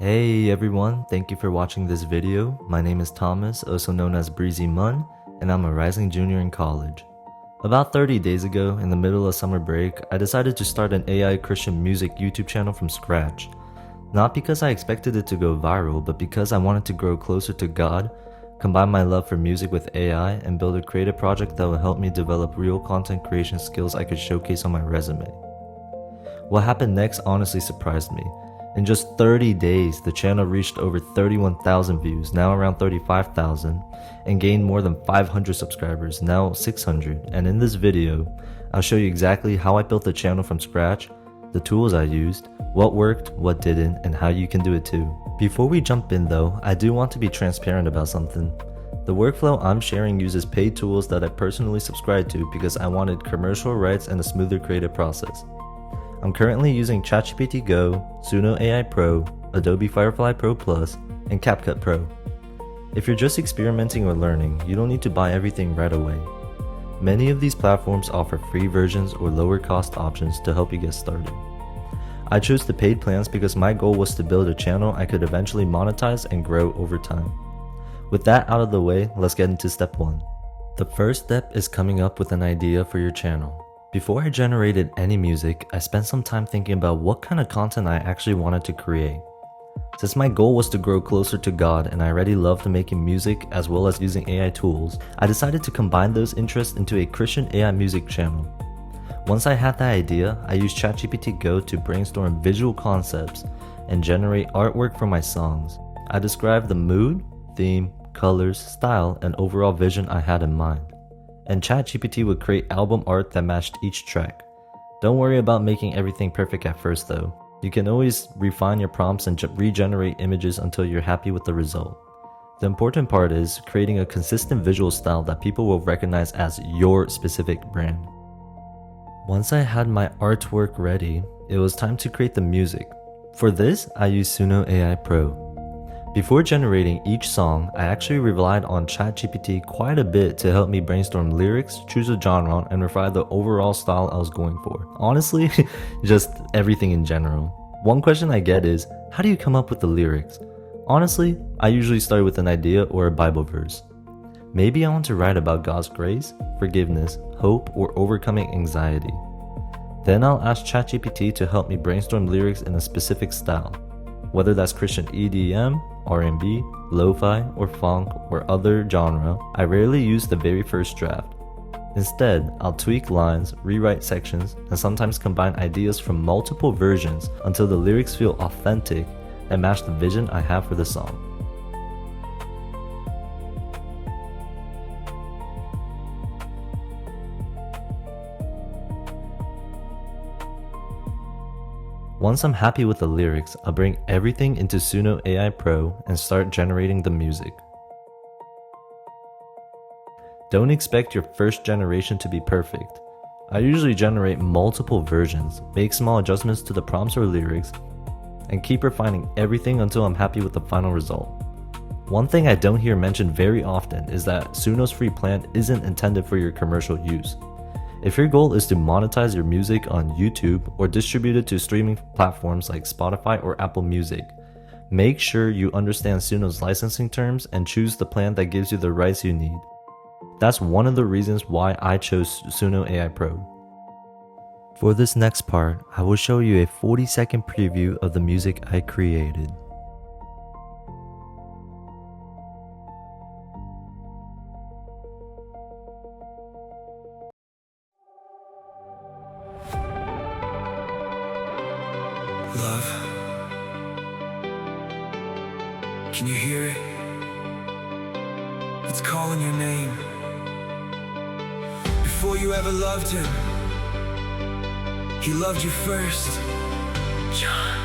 Hey everyone, thank you for watching this video. My name is Thomas, also known as Breezy Mun, and I'm a rising junior in college. About 30 days ago, in the middle of summer break, I decided to start an AI Christian music YouTube channel from scratch. Not because I expected it to go viral, but because I wanted to grow closer to God, combine my love for music with AI, and build a creative project that will help me develop real content creation skills I could showcase on my resume. What happened next honestly surprised me. In just 30 days, the channel reached over 31,000 views, now around 35,000, and gained more than 500 subscribers, now 600. And in this video, I'll show you exactly how I built the channel from scratch, the tools I used, what worked, what didn't, and how you can do it too. Before we jump in though, I do want to be transparent about something. The workflow I'm sharing uses paid tools that I personally subscribe to because I wanted commercial rights and a smoother creative process. I'm currently using ChatGPT Go, Suno AI Pro, Adobe Firefly Pro Plus, and CapCut Pro. If you're just experimenting or learning, you don't need to buy everything right away. Many of these platforms offer free versions or lower cost options to help you get started. I chose the paid plans because my goal was to build a channel I could eventually monetize and grow over time. With that out of the way, let's get into step 1. The first step is coming up with an idea for your channel. Before I generated any music, I spent some time thinking about what kind of content I actually wanted to create. Since my goal was to grow closer to God and I already loved making music as well as using AI tools, I decided to combine those interests into a Christian AI music channel. Once I had that idea, I used ChatGPT Go to brainstorm visual concepts and generate artwork for my songs. I described the mood, theme, colors, style, and overall vision I had in mind. And ChatGPT would create album art that matched each track. Don't worry about making everything perfect at first though. You can always refine your prompts and regenerate images until you're happy with the result. The important part is creating a consistent visual style that people will recognize as your specific brand. Once I had my artwork ready, it was time to create the music. For this, I used Suno AI Pro. Before generating each song, I actually relied on ChatGPT quite a bit to help me brainstorm lyrics, choose a genre, and refine the overall style I was going for. Honestly, just everything in general. One question I get is, how do you come up with the lyrics? Honestly, I usually start with an idea or a Bible verse. Maybe I want to write about God's grace, forgiveness, hope, or overcoming anxiety. Then I'll ask ChatGPT to help me brainstorm lyrics in a specific style. Whether that's Christian EDM, R&B, lofi, or phonk, or other genre, I rarely use the very first draft. Instead, I'll tweak lines, rewrite sections, and sometimes combine ideas from multiple versions until the lyrics feel authentic and match the vision I have for the song. Once I'm happy with the lyrics, I'll bring everything into Suno AI Pro and start generating the music. Don't expect your first generation to be perfect. I usually generate multiple versions, make small adjustments to the prompts or lyrics, and keep refining everything until I'm happy with the final result. One thing I don't hear mentioned very often is that Suno's free plan isn't intended for your commercial use. If your goal is to monetize your music on YouTube or distribute it to streaming platforms like Spotify or Apple Music, make sure you understand Suno's licensing terms and choose the plan that gives you the rights you need. That's one of the reasons why I chose Suno AI Pro. For this next part, I will show you a 40-second preview of the music I created. Love, can you hear it? It's calling your name. Before you ever loved him, he loved you first. John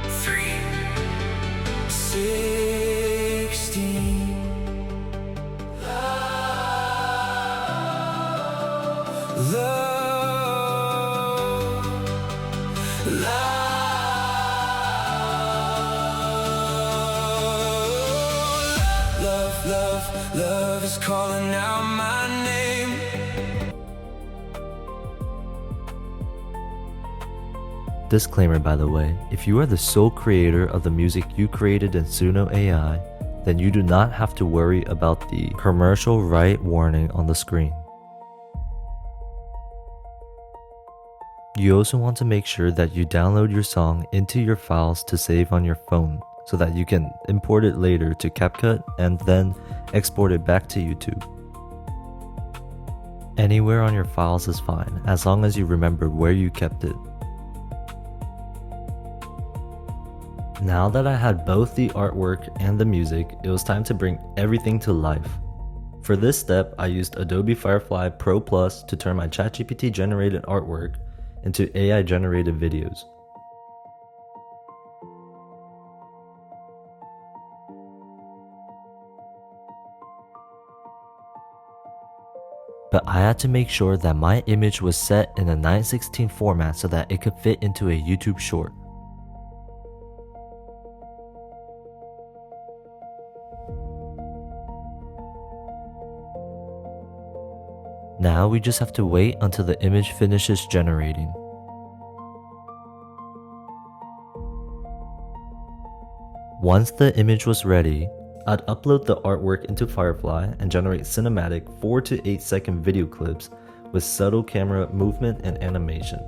3:16. Love is calling out my name. Disclaimer by the way, if you are the sole creator of the music you created in Suno AI, then you do not have to worry about the commercial right warning on the screen. You also want to make sure that you download your song into your files to save on your phone so that you can import it later to CapCut and then export it back to YouTube. Anywhere on your files is fine, as long as you remember where you kept it. Now that I had both the artwork and the music, it was time to bring everything to life. For this step, I used Adobe Firefly Pro Plus to turn my ChatGPT generated artwork into AI generated videos. But I had to make sure that my image was set in a 9:16 format so that it could fit into a YouTube short. Now we just have to wait until the image finishes generating. Once the image was ready, I'd upload the artwork into Firefly and generate cinematic 4 to 8 second video clips with subtle camera movement and animation.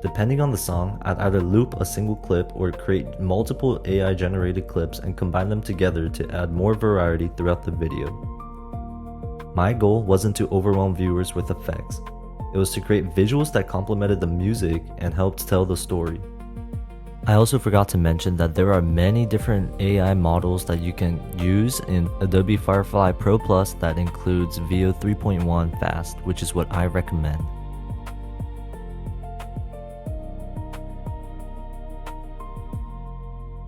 Depending on the song, I'd either loop a single clip or create multiple AI generated clips and combine them together to add more variety throughout the video. My goal wasn't to overwhelm viewers with effects. It was to create visuals that complemented the music and helped tell the story. I also forgot to mention that there are many different AI models that you can use in Adobe Firefly Pro Plus that includes VO 3.1 Fast, which is what I recommend.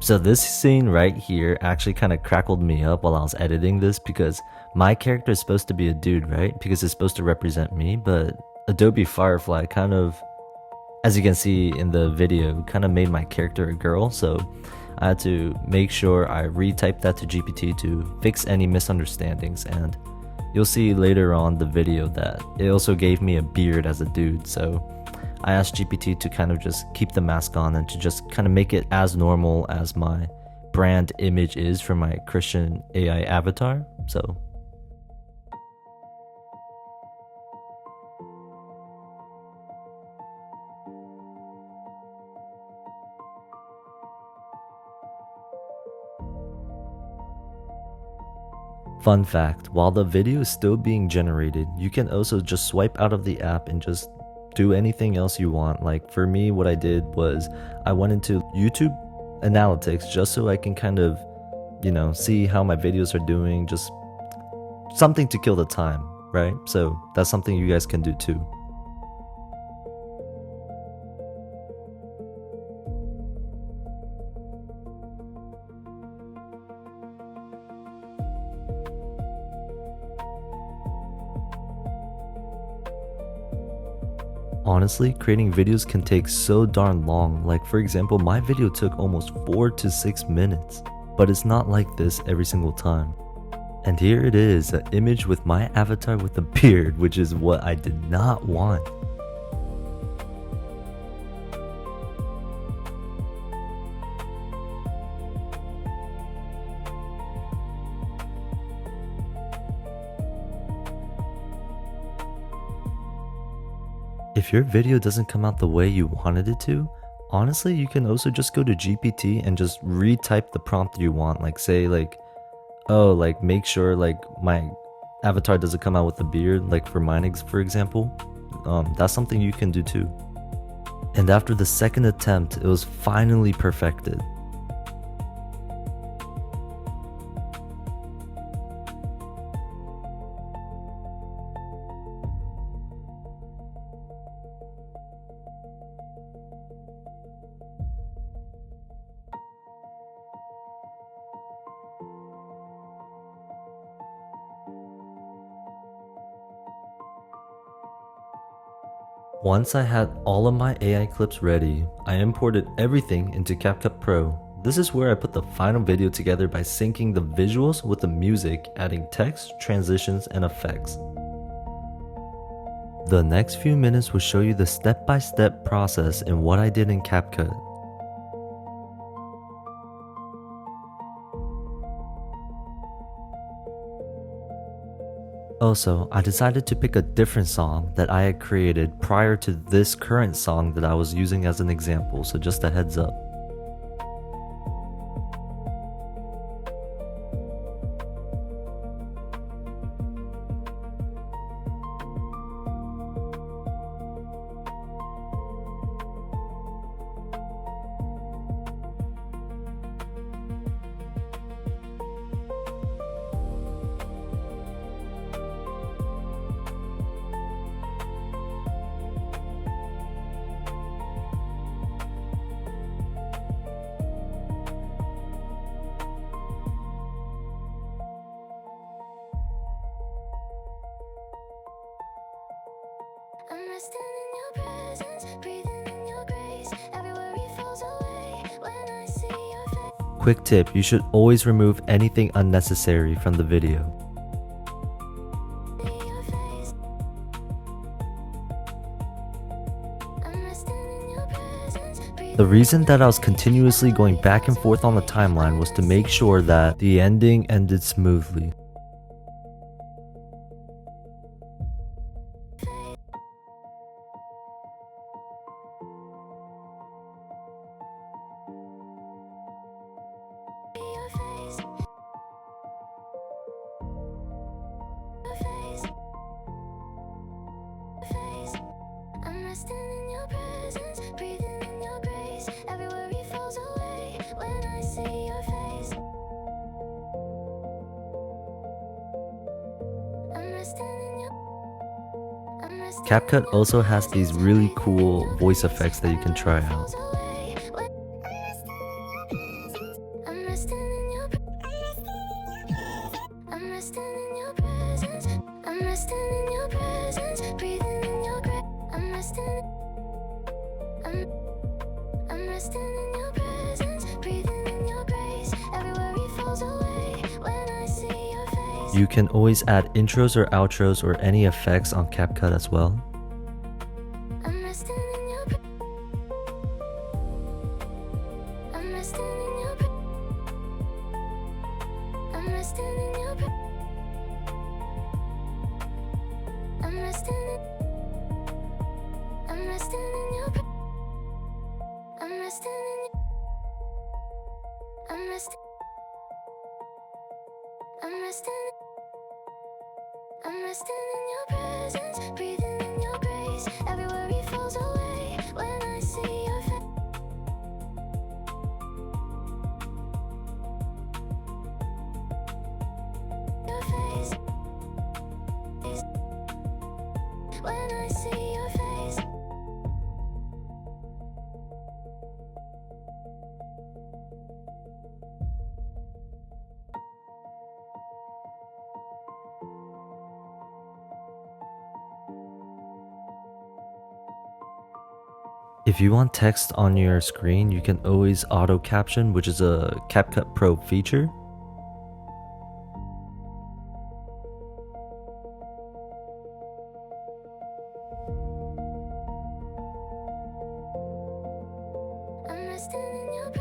So this scene right here actually kind of crackled me up while I was editing this because my character is supposed to be a dude, right? Because it's supposed to represent me, but Adobe Firefly kind of, as you can see in the video, kind of made my character a girl. So I had to make sure I retyped that to GPT to fix any misunderstandings, and you'll see later on the video that it also gave me a beard as a dude. So I asked GPT to kind of just keep the mask on and to just kind of make it as normal as my brand image is for my Christian AI avatar. So fun fact, while the video is still being generated, you can also just swipe out of the app and just do anything else you want. Like for me, what I did was I went into YouTube analytics just so I can kind of, see how my videos are doing, just something to kill the time, right? So that's something you guys can do too. Honestly, creating videos can take so darn long. Like for example, my video took almost 4 to 6 minutes, but it's not like this every single time. And here it is, an image with my avatar with a beard, which is what I did not want. If your video doesn't come out the way you wanted it to, honestly, you can also just go to GPT and just retype the prompt you want. Like say make sure my avatar doesn't come out with a beard, like for mine for example. That's something you can do too. And after the second attempt, it was finally perfected. Once I had all of my AI clips ready, I imported everything into CapCut Pro. This is where I put the final video together by syncing the visuals with the music, adding text, transitions, and effects. The next few minutes will show you the step-by-step process in what I did in CapCut. Also, I decided to pick a different song that I had created prior to this current song that I was using as an example, so just a heads up. I'm resting in your presence, breathing in your grace. Every worry falls away when I see your face. Quick tip, you should always remove anything unnecessary from the video. Your face. I'm resting in your presence, breathing. The reason that I was continuously going back and forth on the timeline was to make sure that the ending ended smoothly. Your face. Your face. Your face. I'm resting in your presence, breathing in your grace. Every worry falls away when I see your face. I'm resting in your. I'm resting in CapCut your also has these presence, really breathing in cool your voice grace. effects that you can Every try worry out. falls away when I'm resting in your. I'm resting in your presence. I'm resting in your presence, breathing in your grace. I'm resting. I'm resting in your presence, breathing in your grace. Every worry falls away when I see your face. You can always add intros or outros or any effects on CapCut as well. I'm resting in your. I'm resting in your. I'm resting in your. I'm resting in. I'm resting in your. I'm resting in. I'm resting. I'm resting. I'm resting in your presence, breathing in your grace. Every worry falls away when I see your face. Your face. When I see your face. If you want text on your screen, you can always auto caption, which is a CapCut Pro feature. I'm resting in your.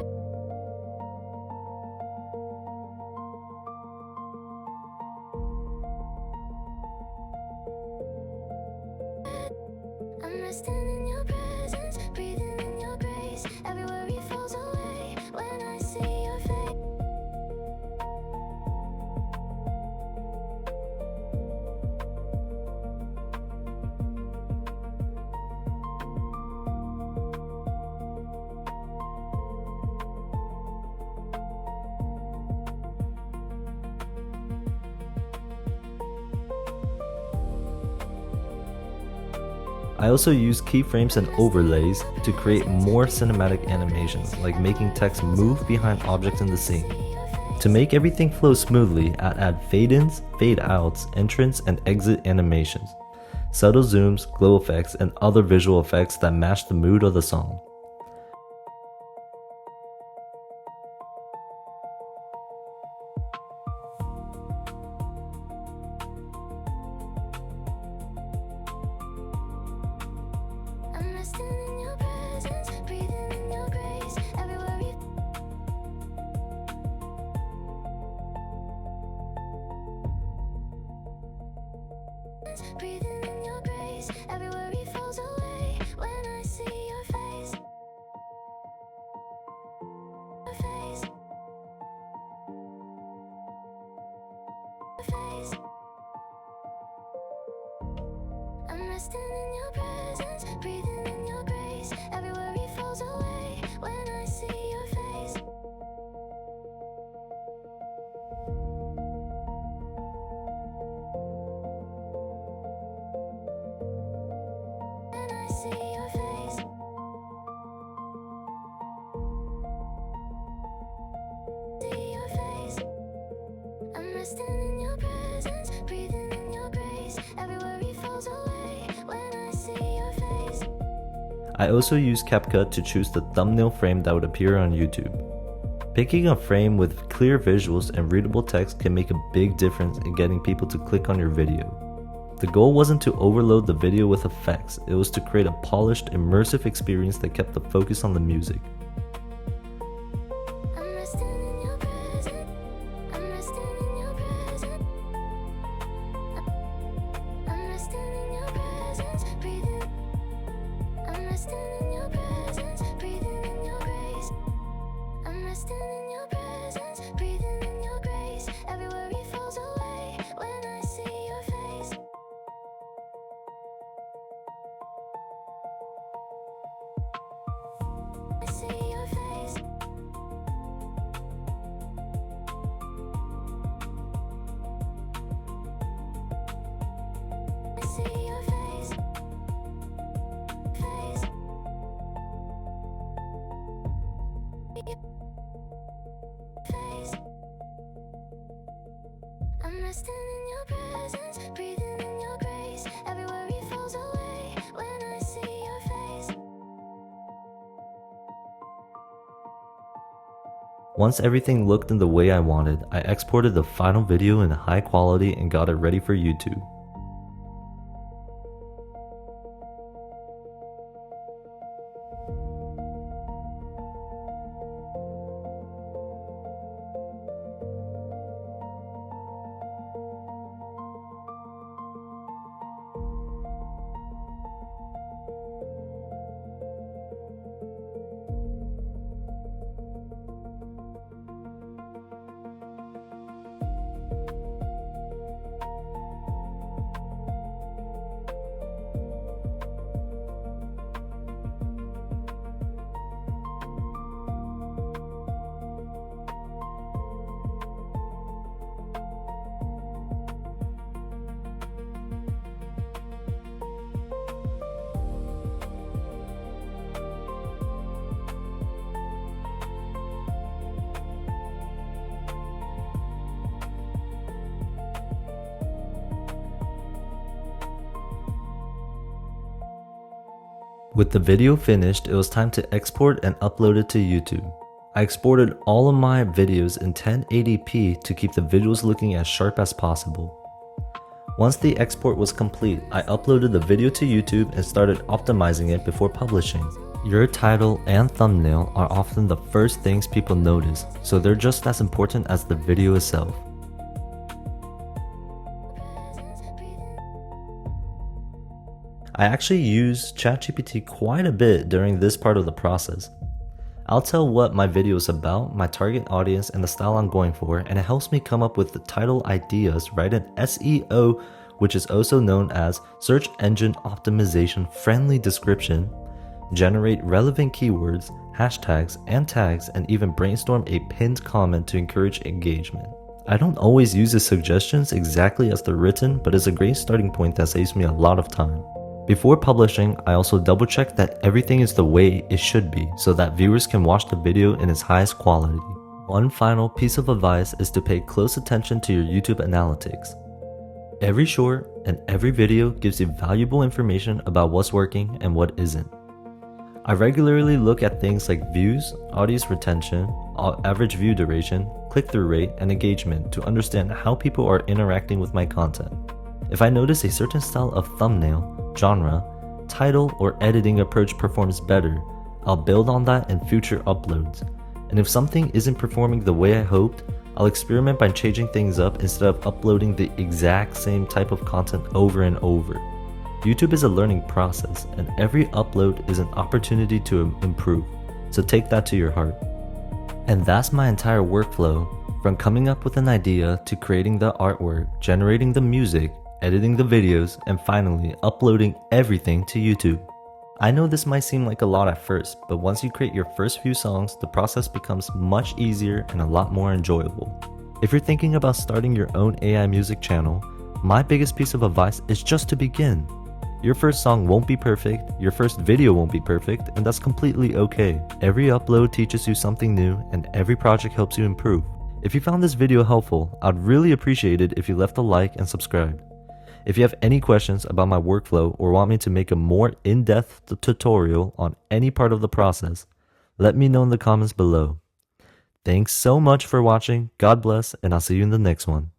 I'm resting in your presence, breathing in your grace. Every worry falls away when I see your face. I also use keyframes and overlays to create more cinematic animations, like making text move behind objects in the scene. To make everything flow smoothly, I add fade-ins, fade-outs, entrance and exit animations, subtle zooms, glow effects, and other visual effects that match the mood of the song. resting in your presence, breathing in your grace. Everywhere you breathing in your grace. Every worry falls away when I see your face. Your face. Your face. I'm resting in your presence, breathing in your grace. Every worry falls away when I see your face. When I see your face. See your face. I'm resting in your presence, breathing in your grace. Every worry falls away when I see your face. I also use CapCut to choose the thumbnail frame that would appear on YouTube. Picking a frame with clear visuals and readable text can make a big difference in getting people to click on your video. The goal wasn't to overload the video with effects, it was to create a polished, immersive experience that kept the focus on the music. I'm resting in your presence. I'm resting in your presence. I'm resting in your presence, breathing. I'm resting in your presence, breathing in your grace. I'm resting in your presence, breathing in your grace. Every worry falls away when I see your face. I see your face. I see your face. Face. Face. I'm resting in your presence, breathing in your grace. Every worry falls away when I see your face. Once everything looked in the way I wanted, I exported the final video in high quality and got it ready for YouTube. With the video finished, it was time to export and upload it to YouTube. I exported all of my videos in 1080p to keep the visuals looking as sharp as possible. Once the export was complete, I uploaded the video to YouTube and started optimizing it before publishing. Your title and thumbnail are often the first things people notice, so they're just as important as the video itself. I actually use ChatGPT quite a bit during this part of the process. I'll tell what my video is about, my target audience, and the style I'm going for, and it helps me come up with the title ideas, write an SEO, which is also known as Search Engine Optimization Friendly Description, generate relevant keywords, hashtags, and tags, and even brainstorm a pinned comment to encourage engagement. I don't always use the suggestions exactly as they're written, but it's a great starting point that saves me a lot of time. Before publishing, I also double check that everything is the way it should be so that viewers can watch the video in its highest quality. One final piece of advice is to pay close attention to your YouTube analytics. Every short and every video gives you valuable information about what's working and what isn't. I regularly look at things like views, audience retention, average view duration, click-through rate, and engagement to understand how people are interacting with my content. If I notice a certain style of thumbnail, genre, title, or editing approach performs better, I'll build on that in future uploads. And if something isn't performing the way I hoped, I'll experiment by changing things up instead of uploading the exact same type of content over and over. YouTube is a learning process, and every upload is an opportunity to improve, so take that to your heart. And that's my entire workflow, from coming up with an idea to creating the artwork, generating the music, editing the videos, and finally uploading everything to YouTube. I know this might seem like a lot at first, but once you create your first few songs, the process becomes much easier and a lot more enjoyable. If you're thinking about starting your own AI music channel, my biggest piece of advice is just to begin. Your first song won't be perfect, your first video won't be perfect, and that's completely okay. Every upload teaches you something new, and every project helps you improve. If you found this video helpful, I'd really appreciate it if you left a like and subscribed. If you have any questions about my workflow or want me to make a more in-depth tutorial on any part of the process, let me know in the comments below. Thanks so much for watching, God bless, and I'll see you in the next one.